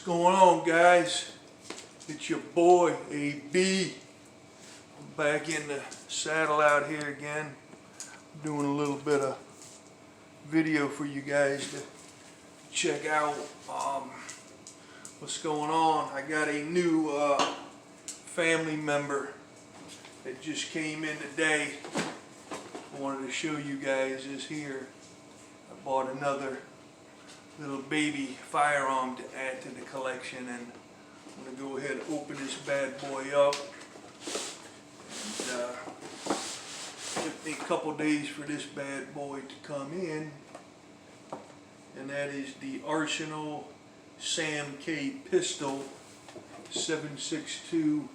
going on, guys? It's your boy AB. I'm back in the saddle out here again, doing a little bit of video for you guys to check out what's going on. I got a new family member that just came in today. I wanted to show you guys this here. I bought another little baby firearm to add to the collection, and I'm going to go ahead and open this bad boy up. And, took me a couple days for this bad boy to come in, and that is the Arsenal SAM7K pistol, 7.62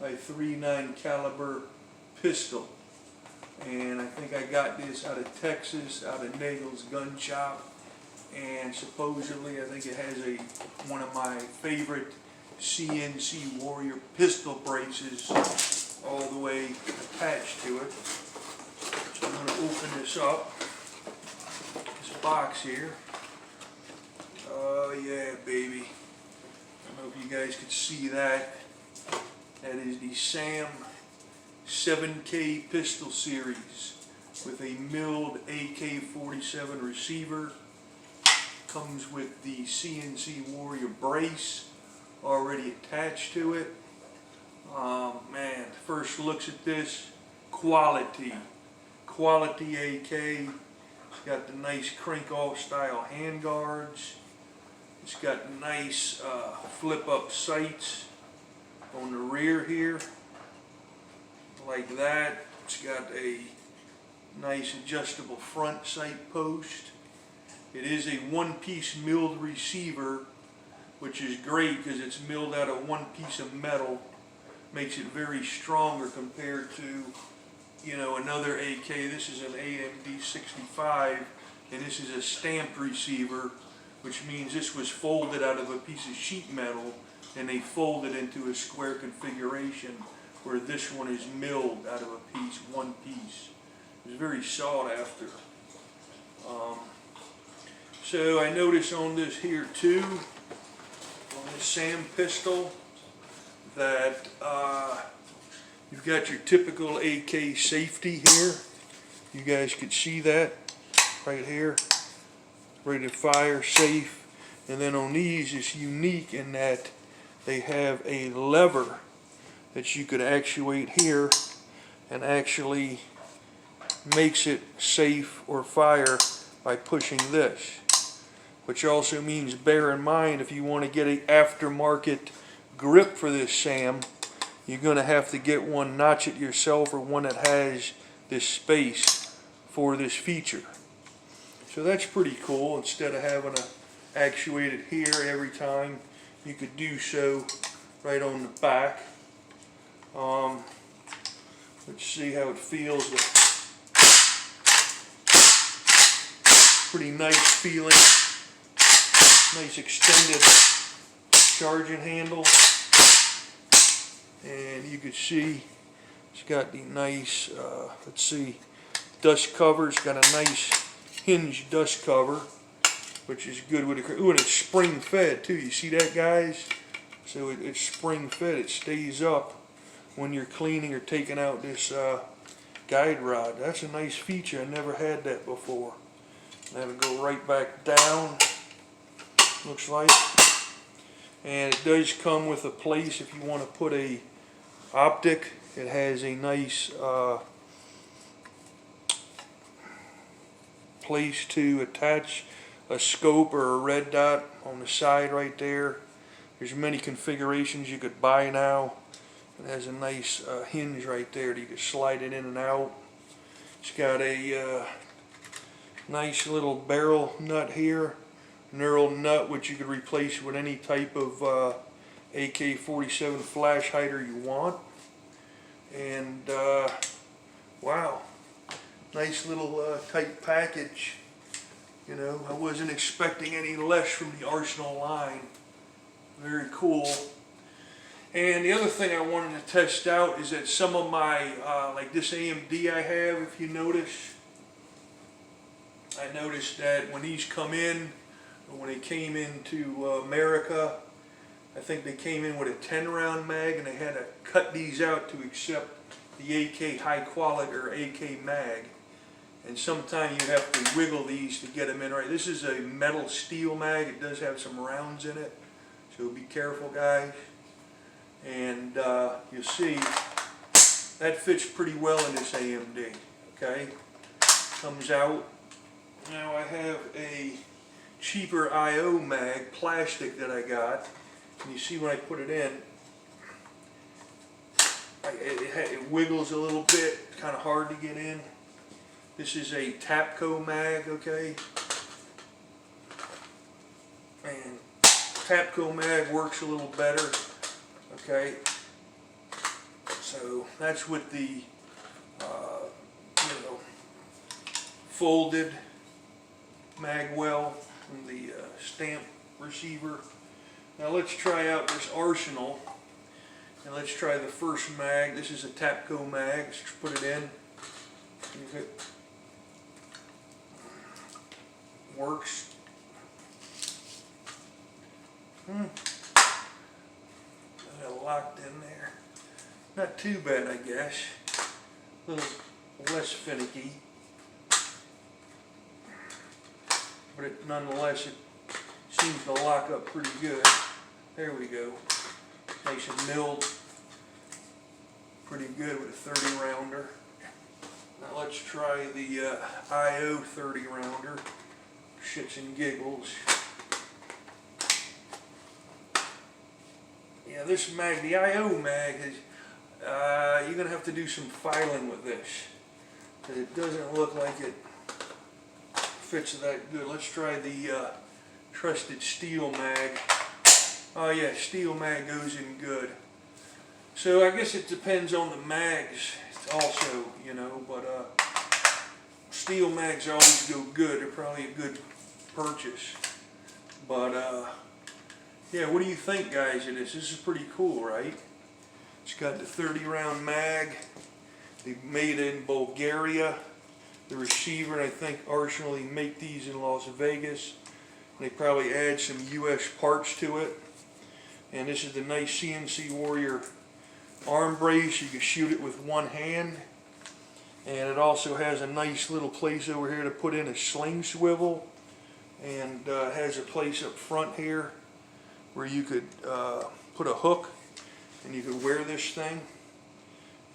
by 3.9 caliber pistol. And I think I got this out of Texas, out of Nagel's gun shop. And supposedly I think it has one of my favorite Cnc Warrior pistol braces all the way attached to it. So I'm going to open this up, this box here. Oh yeah, baby. I don't know if you guys could see that. That is the SAM7K pistol series with a milled AK-47 receiver. Comes with the Cnc Warrior brace already attached to it. Man, first looks at this, quality AK. It's got the nice crank off style hand guards. It's got nice flip up sights on the rear here, like that. It's got a nice adjustable front sight post. It is a one-piece milled receiver, which is great because it's milled out of one piece of metal. Makes it very stronger compared to, you know, another AK. This is an AMD 65, and this is a stamped receiver, which means this was folded out of a piece of sheet metal, and they folded into a square configuration, where this one is milled out of a piece, one piece. It's very sought after. So I notice on this here too, on this SAM pistol, that you've got your typical AK safety here. You guys could see that right here, ready to fire, safe. And then on these, it's unique in that they have a lever that you could actuate here, and actually makes it safe or fire by pushing this. Which also means, bear in mind, if you want to get an aftermarket grip for this SAM, you're going to have to get one, notch it yourself, or one that has this space for this feature. So that's pretty cool. Instead of having to actuate it here every time, you could do so right on the back. Let's see how it feels. Pretty nice feeling. Nice extended charging handle, and you can see it's got the nice let's see, dust cover. It's got a nice hinge dust cover, which is good with it. Ooh, and it's spring fed too. You see that, guys? So it's spring fed. It stays up when you're cleaning or taking out this guide rod. That's a nice feature. I never had that before. That'll go right back down, looks like. And it does come with a place if you want to put a optic. It has a nice place to attach a scope or a red dot on the side right there. There's many configurations you could buy now. It has a nice hinge right there that you can slide it in and out. It's got a nice little barrel nut here, knurled nut, which you could replace with any type of AK-47 flash hider you want. And wow, nice little tight package. You know, I wasn't expecting any less from the Arsenal line. Very cool. And the other thing I wanted to test out is that some of my, like this AMD I have, if you notice, I noticed that when these come in, when they came into America, I think they came in with a 10-round mag, and they had to cut these out to accept the AK high quality or AK mag. And sometimes you have to wiggle these to get them in right. This is a metal steel mag. It does have some rounds in it, so be careful, guys. And you'll see that fits pretty well in this AMD. Okay, comes out. Now I have a cheaper IO mag, plastic, that I got. And you see when I put it in, it wiggles a little bit. It's kind of hard to get in. This is a Tapco mag, okay? And Tapco mag works a little better, okay? So that's with the, folded mag well from the stamp receiver. Now let's try out this Arsenal, and let's try the first mag. This is a Tapco mag. Let's put it in. Works. Locked in there. Not too bad, I guess. A little less finicky. But nonetheless, it seems to lock up pretty good. There we go. Nice and milled. Pretty good with a 30 rounder. Now let's try the IO 30 rounder. Shits and giggles. Yeah, this mag, the IO mag, is you're going to have to do some filing with this, because it doesn't look like it fits that good. Let's try the trusted steel mag. Oh yeah, steel mag goes in good. So I guess it depends on the mags also, but steel mags always go good. They're probably a good purchase. But yeah, what do you think, guys, of this? This is pretty cool, right? It's got the 30 round mag. They made it in Bulgaria. The receiver, and I think Arsenal, they make these in Las Vegas. And they probably add some US parts to it. And this is the nice Cnc Warrior Arm Brace. You can shoot it with one hand. And it also has a nice little place over here to put in a sling swivel. And has a place up front here where you could put a hook and you could wear this thing.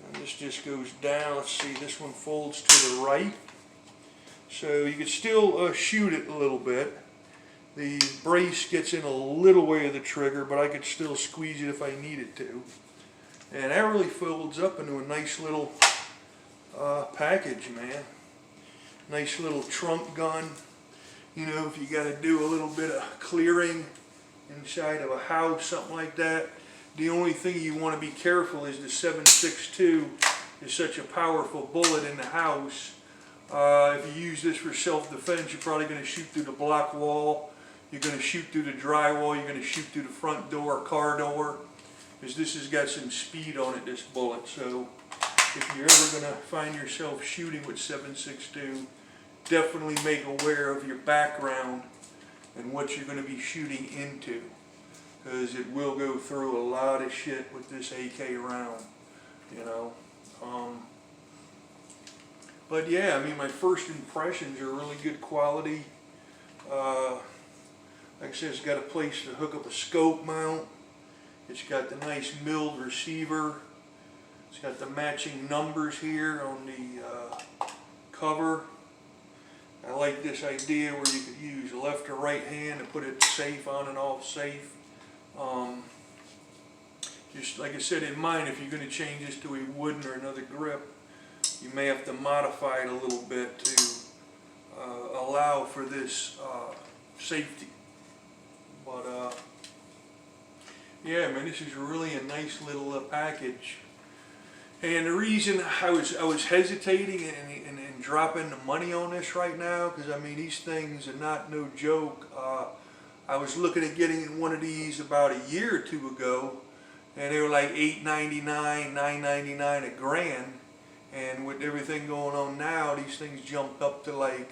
And this just goes down. Let's see, this one folds to the right. So you could still shoot it a little bit. The brace gets in a little way of the trigger, but I could still squeeze it if I needed to. And that really folds up into a nice little package, man. Nice little trunk gun. If you got to do a little bit of clearing inside of a house, something like that. The only thing you want to be careful is the 7.62 is such a powerful bullet in the house. If you use this for self-defense, you're probably going to shoot through the block wall. You're going to shoot through the drywall. You're going to shoot through the front door, car door. Because this has got some speed on it, this bullet. So if you're ever going to find yourself shooting with 7.62, definitely make aware of your background and what you're going to be shooting into, because it will go through a lot of shit with this AK round, But yeah, I mean, my first impressions are really good quality. Like I said, it's got a place to hook up a scope mount. It's got the nice milled receiver. It's got the matching numbers here on the cover. I like this idea where you could use left or right hand and put it safe, on and off safe. Just like I said, in mine, if you're going to change this to a wooden or another grip, you may have to modify it a little bit to allow for this safety. But yeah, man, this is really a nice little package. And the reason I was hesitating and dropping the money on this right now, because I mean, these things are not no joke. I was looking at getting one of these about a year or two ago, and they were like $8.99, $9.99 a grand. And with everything going on now, these things jumped up to like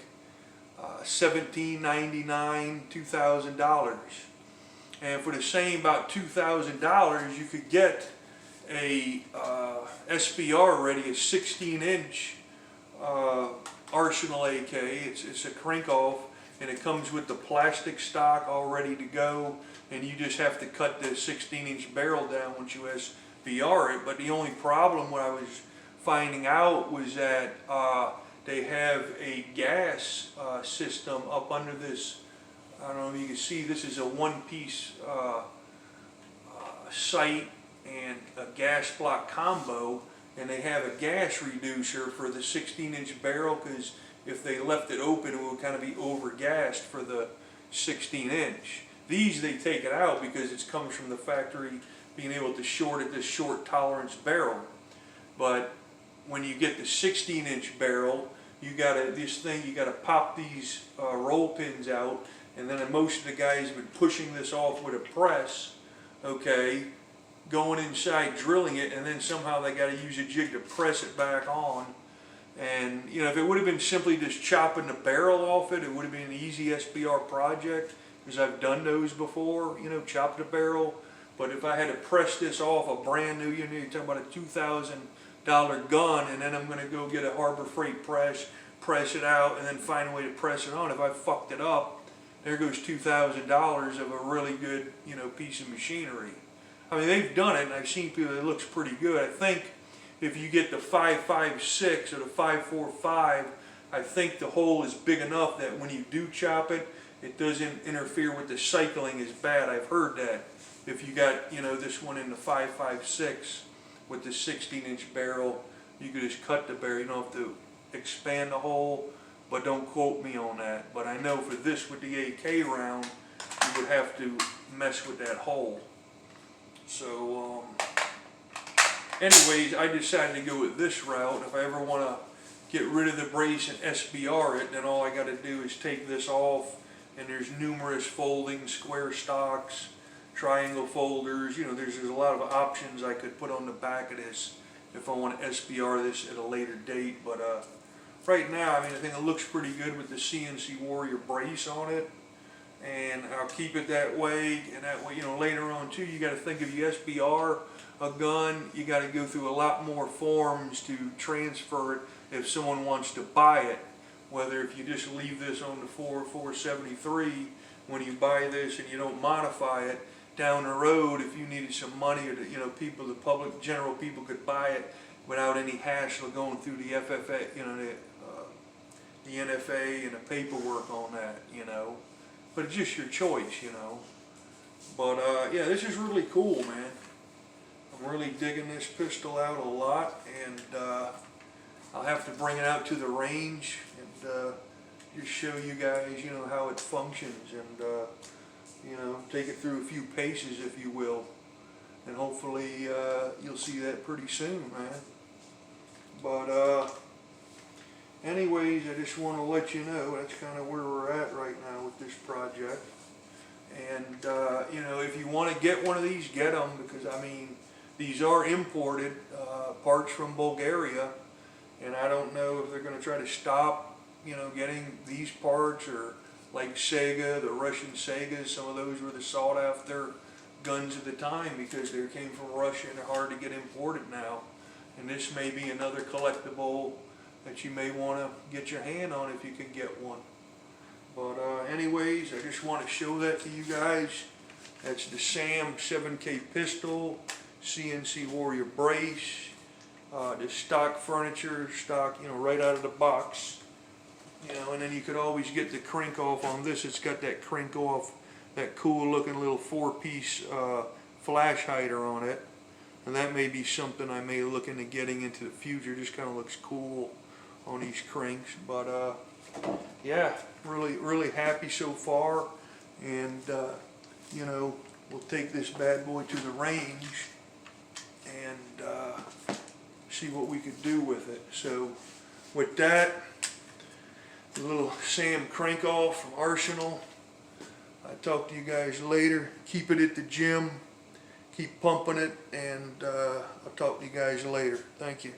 $1,799, $2,000. And for the same about $2,000, you could get a SBR ready, a 16-inch Arsenal AK. It's a crank off, and it comes with the plastic stock all ready to go, and you just have to cut the 16-inch barrel down once you SBR it. But the only problem what I was finding out was that they have a gas system up under this. I don't know if you can see, this is a one-piece sight and a gas block combo, and they have a gas reducer for the 16-inch barrel, because if they left it open it would kind of be over-gassed for the 16-inch. These they take it out because it comes from the factory being able to short it, this short tolerance barrel. But when you get the 16-inch barrel, you gotta pop these roll pins out, and then most of the guys have been pushing this off with a press, okay, going inside drilling it, and then somehow they got to use a jig to press it back on. And you know, if it would have been simply just chopping the barrel off it, it would have been an easy SBR project, because I've done those before, you know, chopped the barrel. But if I had to press this off a brand new, you know, you're talking about a $2,000 gun, and then I'm going to go get a Harbor Freight press it out, and then find a way to press it on. If I fucked it up, there goes $2,000 of a really good, you know, piece of machinery. I mean, they've done it, and I've seen people that looks pretty good. I think if you get the 5.56 or the 5.45, I think the hole is big enough that when you do chop it, it doesn't interfere with the cycling as bad. I've heard that. If you got, you know, this one in the 5.56 with the 16-inch barrel, you could just cut the barrel. You don't have to expand the hole, but don't quote me on that. But I know for this with the AK round, you would have to mess with that hole. So, anyways, I decided to go with this route. If I ever want to get rid of the brace and SBR it, then all I got to do is take this off, and there's numerous folding square stocks, triangle folders. You know, there's a lot of options I could put on the back of this if I want to SBR this at a later date. But right now, I mean, I think it looks pretty good with the Cnc Warrior brace on it, and I'll keep it that way. And that way, you know, later on too, you got to think, if you SBR a gun, you got to go through a lot more forms to transfer it if someone wants to buy it. Whether if you just leave this on the 473 when you buy this and you don't modify it, down the road, if you needed some money, or you know, people, the public, general people could buy it without any hassle going through the FFA, you know, the NFA and the paperwork on that, you know. But it's just your choice, you know. But yeah, this is really cool, man. I'm really digging this pistol out a lot, and I'll have to bring it out to the range and just show you guys, you know, how it functions, and you know, take it through a few paces, if you will, and hopefully you'll see that pretty soon, man. But anyways, I just want to let you know that's kind of where we're at right now with this project. And you know, if you want to get one of these, get them, because I mean, these are imported parts from Bulgaria, and I don't know if they're going to try to stop, you know, getting these parts, or like Sega, the Russian Segas, some of those were the sought after guns at the time because they came from Russia and they're hard to get imported now. And this may be another collectible that you may want to get your hand on if you can get one. But anyways, I just want to show that to you guys. That's the SAM7K pistol, Cnc Warrior brace, the stock furniture, stock, you know, right out of the box. You know, and then you could always get the crank off on this. It's got that crank off, that cool looking little 4-piece flash hider on it. And that may be something I may look into getting into the future. Just kind of looks cool on these cranks. But yeah, really happy so far. And you know, we'll take this bad boy to the range and see what we could do with it. So with that, the little SAM crank off from Arsenal. I'll talk to you guys later. Keep it at the gym. Keep pumping it, and I'll talk to you guys later. Thank you.